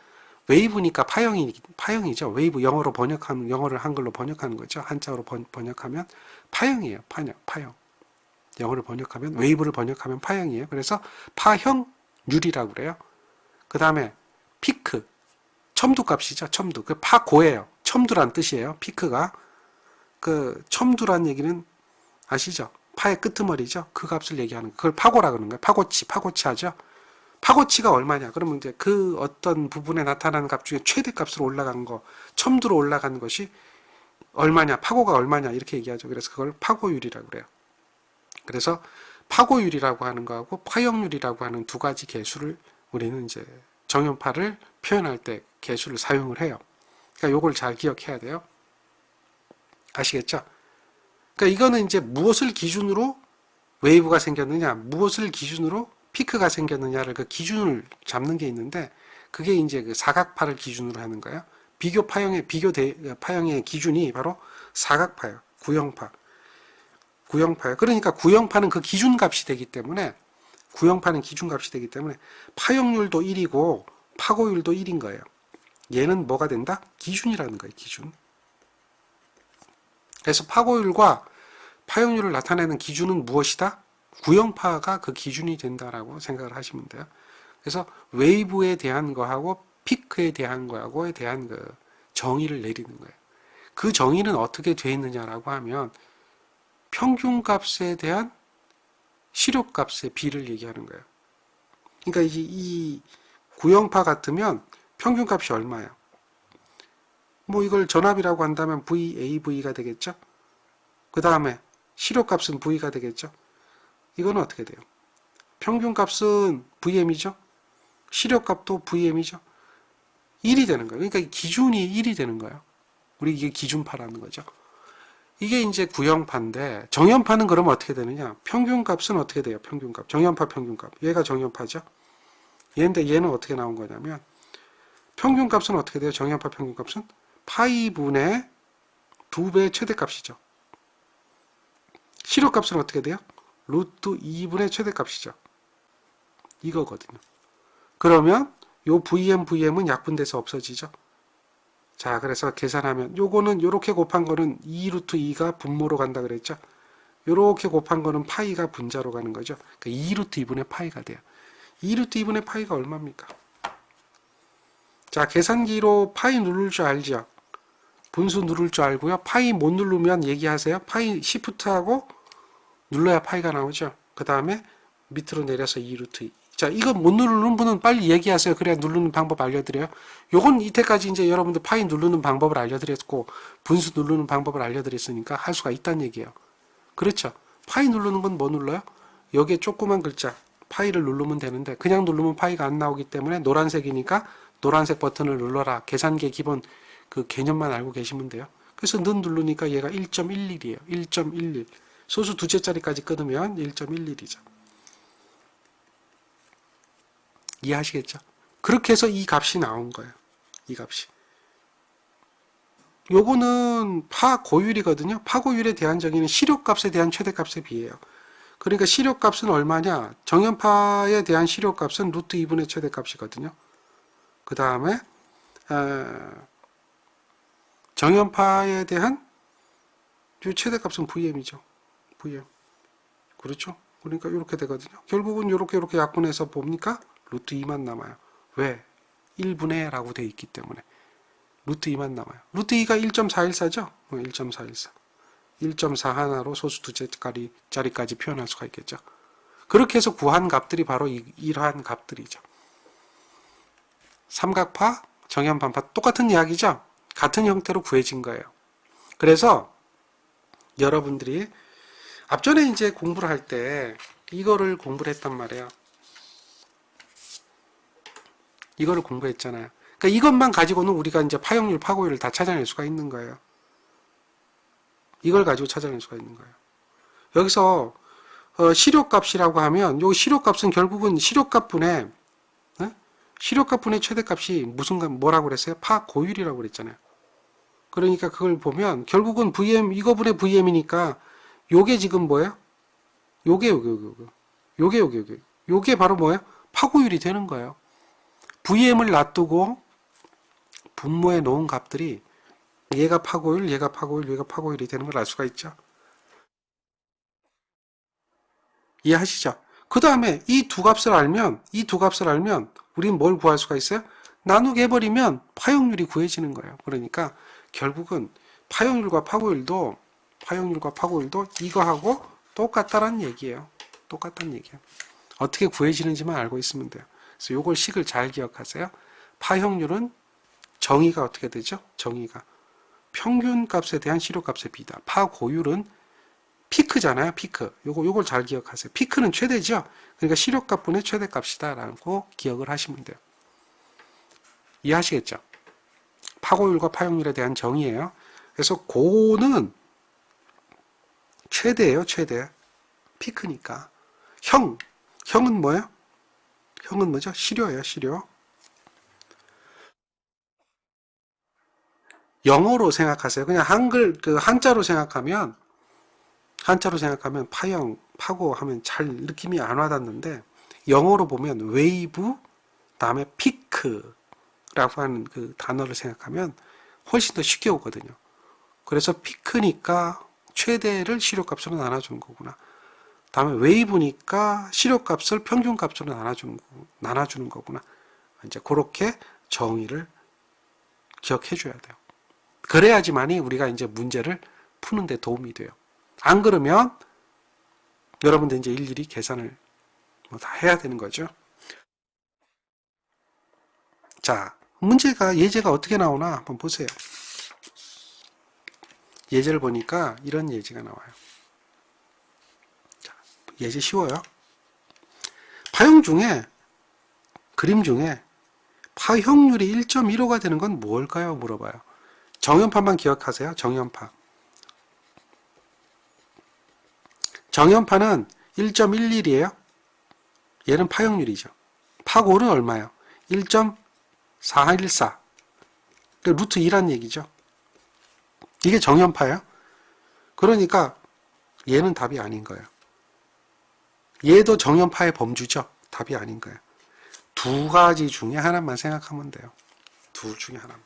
웨이브니까 파형이죠. 웨이브 영어를 한글로 번역하는 거죠. 한자어로 번역하면 파형이에요. 파형. 영어를 번역하면 웨이브를 번역하면 파형이에요. 그래서 파형률이라고 그래요. 그 다음에 피크, 첨두값이죠. 첨두. 그 파고예요. 첨두란 뜻이에요. 피크가. 그 첨두란 얘기는 아시죠? 파의 끄트머리죠. 그 값을 얘기하는 거. 그걸 파고라 그러는 거예요. 파고치 하죠. 파고치가 얼마냐? 그러면 이제 그 어떤 부분에 나타나는 값 중에 최대값으로 올라간 거, 첨두로 올라간 것이 얼마냐, 파고가 얼마냐 이렇게 얘기하죠. 그래서 그걸 파고율이라고 그래요. 그래서 파고율이라고 하는 거하고 파형률이라고 하는 두 가지 계수를 우리는 이제 정연파를 표현할 때 계수를 사용을 해요. 그러니까 요걸 잘 기억해야 돼요. 아시겠죠? 그러니까 이거는 이제 무엇을 기준으로 웨이브가 생겼느냐, 무엇을 기준으로 피크가 생겼느냐를 그 기준을 잡는 게 있는데 그게 이제 그 사각파를 기준으로 하는 거예요. 파형의 기준이 바로 사각파예요. 구형파. 구형파예요. 그러니까 구형파는 그 기준값이 되기 때문에 파형률도 1이고 파고율도 1인 거예요. 얘는 뭐가 된다? 기준이라는 거예요. 기준. 그래서 파고율과 파형률을 나타내는 기준은 무엇이다? 구형파가 그 기준이 된다라고 생각을 하시면 돼요. 그래서 웨이브에 대한 거하고 피크에 대한 거하고에 대한 그 정의를 내리는 거예요. 그 정의는 어떻게 되어 있느냐라고 하면 평균값에 대한 시료값의 비를 얘기하는 거예요. 그러니까 이 구형파 같으면 평균값이 얼마예요? 뭐 이걸 전압이라고 한다면 VAV가 되겠죠? 그 다음에 시료값은 V가 되겠죠? 이거는 어떻게 돼요? 평균값은 VM이죠? 시료값도 VM이죠? 1이 되는 거예요. 그러니까 기준이 1이 되는 거예요. 우리 이게 기준파라는 거죠. 이게 이제 구형파인데 정연파는 그러면 어떻게 되느냐? 평균값은 어떻게 돼요? 평균값. 정연파 평균값. 얘가 정연파죠? 얘는 어떻게 나온 거냐면 평균값은 어떻게 돼요? 정연파 평균값은 파이분의 2배 최대값이죠. 시료값은 어떻게 돼요? 루트 2분의 최대값이죠. 이거거든요. 그러면 요 VM은 약분돼서 없어지죠. 자, 그래서 계산하면 요거는 요렇게 곱한 거는 2루트 2가 분모로 간다 그랬죠. 요렇게 곱한 거는 파이가 분자로 가는 거죠. 그러니까 2루트 2분의 파이가 돼요. 2루트 2분의 파이가 얼마입니까? 자, 계산기로 파이 누를 줄 알죠? 분수 누를 줄 알고요. 파이 못 누르면 얘기하세요. 파이 시프트하고 눌러야 파이가 나오죠. 그 다음에 밑으로 내려서 2루트 2. 자, 이거 못 누르는 분은 빨리 얘기하세요. 그래야 누르는 방법 알려드려요. 요건 이때까지 이제 여러분들 파이 누르는 방법을 알려드렸고, 분수 누르는 방법을 알려드렸으니까 할 수가 있다는 얘기예요. 그렇죠? 파이 누르는 건 뭐 눌러요? 여기에 조그만 글자, 파이를 누르면 되는데, 그냥 누르면 파이가 안 나오기 때문에 노란색이니까 노란색 버튼을 눌러라. 계산기의 기본 그 개념만 알고 계시면 돼요. 그래서 는 누르니까 얘가 1.11이에요. 1.11. 소수 두째 자리까지 끊으면 1.11이죠. 이해하시겠죠? 그렇게 해서 이 값이 나온 거예요. 이 값이. 요거는 파고율이거든요. 파고율에 대한 정의는 시료값에 대한 최대값에 비해요. 그러니까 시료값은 얼마냐? 정연파에 대한 시료값은 루트 2분의 최대값이거든요. 그 다음에 정연파에 대한 최대값은 VM이죠. VM. 그렇죠? 그러니까 이렇게 되거든요. 결국은 이렇게 약분해서 봅니까? 루트 2만 남아요. 왜? 1분의 라고 되어 있기 때문에. 루트 2만 남아요. 루트 2가 1.414죠? 1.414. 1.4 하나로 소수 두째 자리까지 표현할 수가 있겠죠. 그렇게 해서 구한 값들이 바로 이러한 값들이죠. 삼각파, 정연반파 똑같은 이야기죠? 같은 형태로 구해진 거예요. 그래서 여러분들이 앞전에 이제 공부를 할 때 이거를 공부를 했단 말이에요. 이거를 공부했잖아요. 그러니까 이것만 가지고는 우리가 이제 파형률, 파고율을 다 찾아낼 수가 있는 거예요. 이걸 가지고 찾아낼 수가 있는 거예요. 여기서 시료값이라고 하면 요 시료값은 결국은 시료값분의 최대값이 뭐라고 그랬어요? 파고율이라고 그랬잖아요. 그러니까 그걸 보면 결국은 VM 이거분의 VM이니까 요게 지금 뭐예요? 요게 바로 뭐예요? 파고율이 되는 거예요. VM을 놔두고 분모에 놓은 값들이 얘가 파고율, 얘가 파고율이 되는 걸 알 수가 있죠. 이해하시죠? 그 다음에 이 두 값을 알면 우리는 뭘 구할 수가 있어요? 나누게 해버리면 파형률이 구해지는 거예요. 그러니까 결국은 파형률과 파고율도 이거하고 똑같다라는 얘기예요. 똑같다는 얘기예요. 어떻게 구해지는지만 알고 있으면 돼요. 그래서 요걸 식을 잘 기억하세요. 파형률은 정의가 어떻게 되죠? 정의가 평균값에 대한 실효값의 비다. 파 고율은 피크잖아요. 피크. 요걸 잘 기억하세요. 피크는 최대죠. 그러니까 실효값분의 최대값이다라고 기억을 하시면 돼요. 이해하시겠죠? 파고율과 파형률에 대한 정의예요. 그래서 고는 최대예요. 최대. 피크니까. 형은 뭐예요? 형은 뭐죠? 실효예요. 실효. 영어로 생각하세요. 그냥 한자로 생각하면 파형, 파고 하면 잘 느낌이 안 와닿는데 영어로 보면 웨이브, 다음에 피크라고 하는 그 단어를 생각하면 훨씬 더 쉽게 오거든요. 그래서 피크니까 최대를 실효값으로 나눠주는 거구나. 다음에 웨이브니까 실효값을 평균값으로 나눠주는 거구나. 이제 그렇게 정의를 기억해 줘야 돼요. 그래야지만이 우리가 이제 문제를 푸는데 도움이 돼요. 안 그러면 여러분들 이제 일일이 계산을 다 해야 되는 거죠. 자, 예제가 어떻게 나오나 한번 보세요. 예제를 보니까 이런 예제가 나와요. 자, 예제 쉬워요. 그림 중에 파형률이 1.15가 되는 건 뭘까요? 물어봐요. 정연파만 기억하세요. 정연파는 1.11이에요. 얘는 파형률이죠. 파골은 얼마예요? 1.414. 루트 2란 얘기죠. 이게 정연파예요. 그러니까 얘는 답이 아닌 거예요. 얘도 정연파의 범주죠. 답이 아닌 거예요. 두 가지 중에 하나만 생각하면 돼요. 둘 중에 하나만.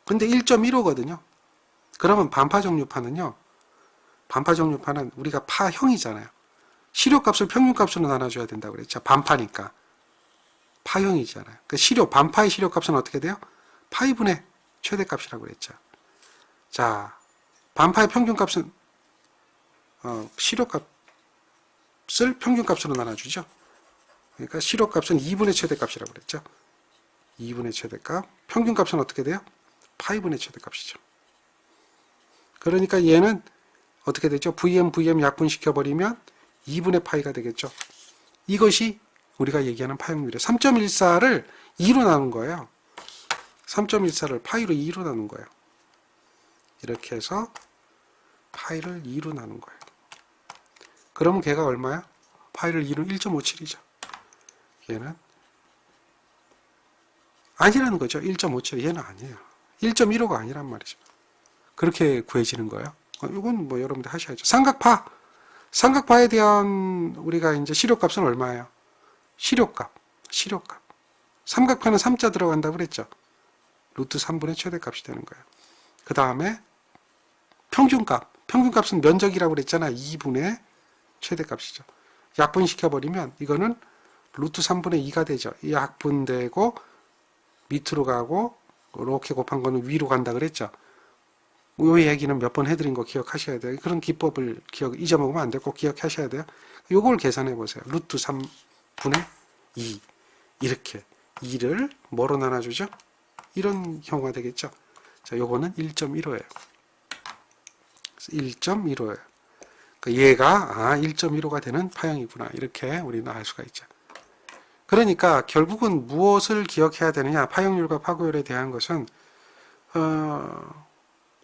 근데 1.15거든요. 그러면 반파정류파는 우리가 파형이잖아요. 실효값을 평균값으로 나눠줘야 된다고 그랬죠. 반파니까. 파형이잖아요. 그러니까 반파의 실효값은 어떻게 돼요? 파이분의 최대값이라고 그랬죠. 자, 반파의 평균값은 실효값을 평균값으로 나눠주죠. 그러니까 실효값은 2분의 최대값이라고 그랬죠. 2분의 최대값. 평균값은 어떻게 돼요? 파이분의 최대값이죠. 그러니까 얘는 어떻게 되죠? VM 약분시켜버리면 2분의 파이가 되겠죠. 이것이 우리가 얘기하는 파형률이에요. 3.14를 2로 나눈 거예요. 3.14를 파이로 2로 나눈 거예요. 이렇게 해서 파이를 2로 나눈 거예요. 그러면 걔가 얼마야? 파이를 2로 1.57이죠. 얘는 아니라는 거죠. 1.57. 얘는 아니에요. 1.15가 아니란 말이죠. 그렇게 구해지는 거예요. 이건 뭐 여러분들 하셔야죠. 삼각파에 대한 우리가 이제 실효값은 얼마예요? 실효값. 삼각파는 3자 들어간다고 그랬죠. 루트 3분의 최대값이 되는 거예요. 그 다음에 평균값은 면적이라고 그랬잖아. 2분의 최대값이죠. 약분시켜버리면 이거는 루트 3분의 2가 되죠. 이 약분되고 밑으로 가고 이렇게 곱한 거는 위로 간다 그랬죠. 이 얘기는 몇 번 해드린 거 기억하셔야 돼요. 그런 기법을 잊어먹으면 안 돼요. 꼭 기억하셔야 돼요. 요걸 계산해 보세요. 루트 3분의 2 이렇게 2를 뭐로 나눠주죠? 이런 경우가 되겠죠. 자, 요거는 1.15예요. 1.15예요. 얘가 1.15가 되는 파형이구나. 이렇게 우리는 알 수가 있죠. 그러니까 결국은 무엇을 기억해야 되느냐? 파형률과 파고율에 대한 것은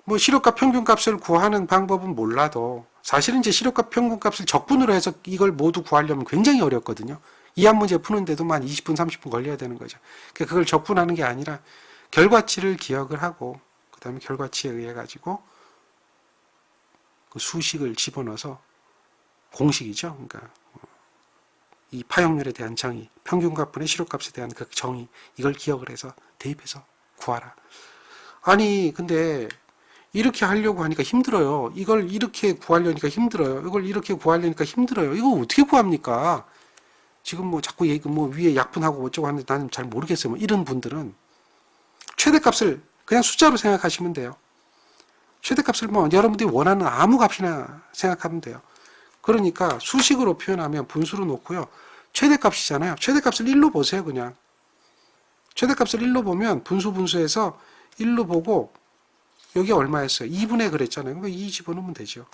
뭐 실효값 평균값을 구하는 방법은 몰라도 사실은 이제 실효값 평균값을 적분으로 해서 이걸 모두 구하려면 굉장히 어렵거든요. 이한 문제 푸는데도 한 20분, 30분 걸려야 되는 거죠. 그러니까 그걸 적분하는 게 아니라 결과치를 기억을 하고 그 다음에 결과치에 의해 가지고 그 수식을 집어넣어서 공식이죠. 그러니까 이 파형률에 대한 정의, 평균값분의 실효값에 대한 그 정의, 이걸 기억을 해서 대입해서 구하라. 아니 근데 이렇게 하려고 하니까 힘들어요. 이걸 이렇게 구하려니까 힘들어요. 이걸 이렇게 구하려니까 힘들어요. 이거 어떻게 구합니까? 지금 뭐 자꾸 위에 약분하고 어쩌고 하는데 나는 잘 모르겠어요. 뭐 이런 분들은 최대값을 그냥 숫자로 생각하시면 돼요. 최대값을 뭐 여러분들이 원하는 아무 값이나 생각하면 돼요. 그러니까 수식으로 표현하면 분수로 놓고요. 최대값이잖아요. 최대값을 1로 보세요. 그냥. 최대값을 1로 보면 분수에서 1로 보고 여기 얼마였어요? 2분의 그랬잖아요. 그러니까 2 집어넣으면 되죠.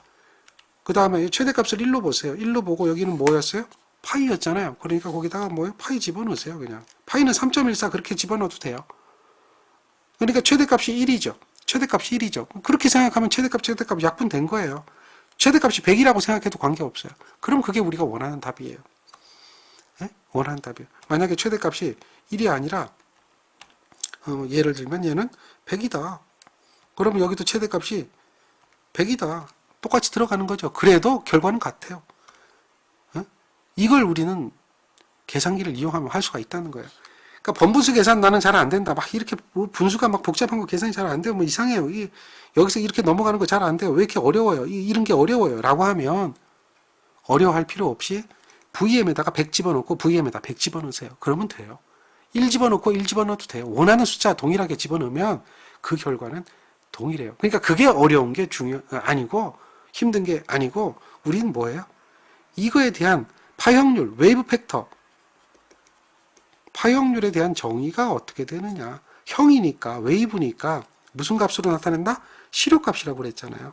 그 다음에 최대값을 1로 보세요. 1로 보고 여기는 뭐였어요? 파이였잖아요. 그러니까 거기다가 뭐예요? 파이 집어넣으세요. 그냥. 파이는 3.14 그렇게 집어넣어도 돼요. 그러니까 최대값이 1이죠. 최대값이 1이죠. 그렇게 생각하면 최대값 약분된 거예요. 최대값이 100이라고 생각해도 관계없어요. 그럼 그게 우리가 원하는 답이에요. 네? 원하는 답이에요. 만약에 최대값이 1이 아니라 예를 들면 얘는 100이다. 그러면 여기도 최대값이 100이다. 똑같이 들어가는 거죠. 그래도 결과는 같아요. 이걸 우리는 계산기를 이용하면 할 수가 있다는 거예요. 그러니까 번분수 계산 나는 잘 안 된다. 막 이렇게 분수가 막 복잡한 거 계산이 잘 안 돼요. 뭐 이상해요. 여기서 이렇게 넘어가는 거 잘 안 돼요. 왜 이렇게 어려워요? 이런 게 어려워요. 라고 하면 어려워할 필요 없이 VM에다가 100 집어넣고 VM에다 100 집어넣으세요. 그러면 돼요. 1 집어넣고 1 집어넣어도 돼요. 원하는 숫자 동일하게 집어넣으면 그 결과는 동일해요. 그러니까 그게 어려운 게 아니고 힘든 게 아니고 우리는 뭐예요? 이거에 대한 파형률, 웨이브 팩터, 파형률에 대한 정의가 어떻게 되느냐. 형이니까, 웨이브니까 무슨 값으로 나타낸다? 시료값이라고 그랬잖아요.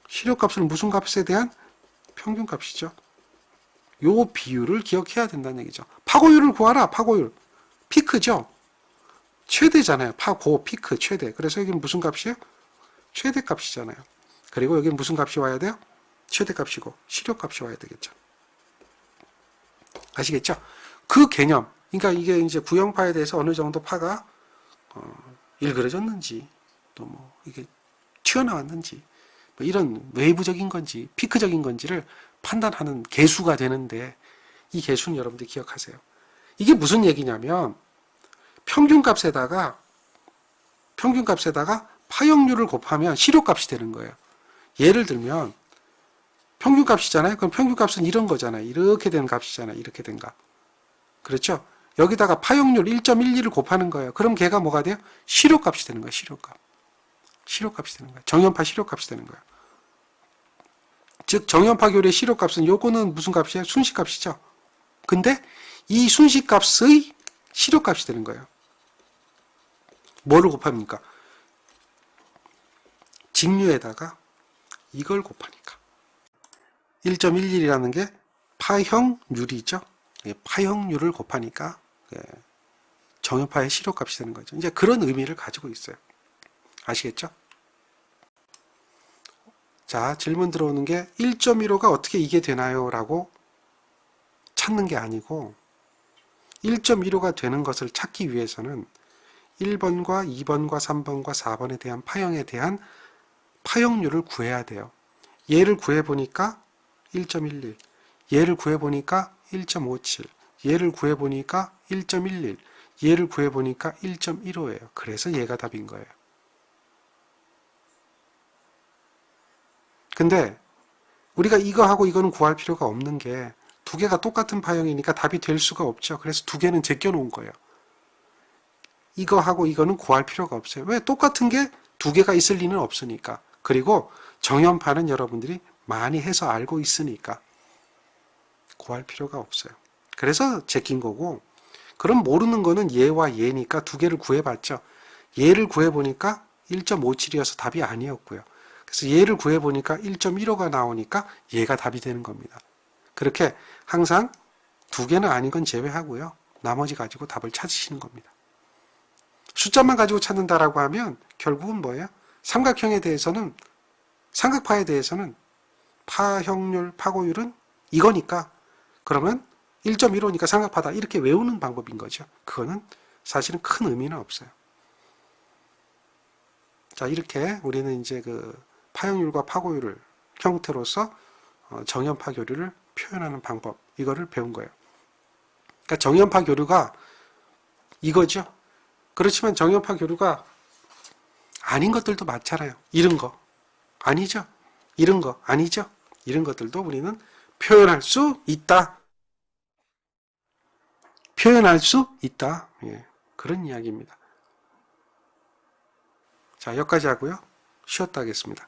시료값은 무슨 값에 대한 평균값이죠. 요 비율을 기억해야 된다는 얘기죠. 파고율을 구하라. 파고율. 피크죠. 최대잖아요. 파고, 피크, 최대. 그래서 여기는 무슨 값이에요? 최대값이잖아요. 그리고 여기는 무슨 값이 와야 돼요? 최대값이고 시료값이 와야 되겠죠. 아시겠죠? 그 개념. 그러니까 이게 이제 구형파에 대해서 어느 정도 파가 일그러졌는지 또 뭐 이게 튀어나왔는지 뭐 이런 외부적인 건지 피크적인 건지를 판단하는 계수가 되는데 이 계수는 여러분들이 기억하세요. 이게 무슨 얘기냐면 평균값에다가 파형률을 곱하면 시료값이 되는 거예요. 예를 들면 평균값이잖아요. 그럼 평균값은 이런 거잖아요. 이렇게 되는 값이잖아요. 이렇게 된 값. 그렇죠? 여기다가 파형률 1.12를 곱하는 거예요. 그럼 걔가 뭐가 돼요? 시료값이 되는 거예요. 시료값. 시료값이 되는 거예요. 정연파 시료값이 되는 거예요. 즉 정연파 교류의 시료값은 요거는 무슨 값이에요? 순식값이죠. 근데 이 순식값의 시료값이 되는 거예요. 뭐를 곱합니까? 직류에다가 이걸 곱하니까. 1.11이라는 게 파형률이죠. 파형률을 곱하니까 정연파의 시료값이 되는 거죠. 이제 그런 의미를 가지고 있어요. 아시겠죠? 자, 질문 들어오는 게 1.15가 어떻게 이게 되나요? 라고 찾는 게 아니고 1.15가 되는 것을 찾기 위해서는 1번과 2번과 3번과 4번에 대한 파형에 대한 파형률을 구해야 돼요. 얘를 구해보니까 1.11, 얘를 구해보니까 1.57, 얘를 구해보니까 1.11, 얘를 구해보니까 1.15예요. 그래서 얘가 답인 거예요. 근데 우리가 이거하고 이거는 구할 필요가 없는 게 두 개가 똑같은 파형이니까 답이 될 수가 없죠. 그래서 두 개는 제껴 놓은 거예요. 이거하고 이거는 구할 필요가 없어요. 왜? 똑같은 게 두 개가 있을 리는 없으니까. 그리고 정연파는 여러분들이 많이 해서 알고 있으니까 구할 필요가 없어요. 그래서 제낀 거고, 그럼 모르는 거는 얘와 얘니까 두 개를 구해봤죠. 얘를 구해보니까 1.57이어서 답이 아니었고요. 그래서 얘를 구해보니까 1.15가 나오니까 얘가 답이 되는 겁니다. 그렇게 항상 두 개는 아닌 건 제외하고요. 나머지 가지고 답을 찾으시는 겁니다. 숫자만 가지고 찾는다라고 하면 결국은 뭐예요? 삼각형에 대해서는, 삼각파에 대해서는 파형률, 파고율은 이거니까 그러면 1.15니까 삼각파다 이렇게 외우는 방법인 거죠. 그거는 사실은 큰 의미는 없어요. 자, 이렇게 우리는 이제 그 파형률과 파고율을 형태로서 정연파 교류를 표현하는 방법, 이거를 배운 거예요. 그러니까 정연파 교류가 이거죠. 그렇지만 정연파 교류가 아닌 것들도 많잖아요. 이런 거 아니죠. 이런 거 아니죠. 이런 것들도 우리는 표현할 수 있다. 표현할 수 있다. 예, 그런 이야기입니다. 자, 여기까지 하고요. 쉬었다 하겠습니다.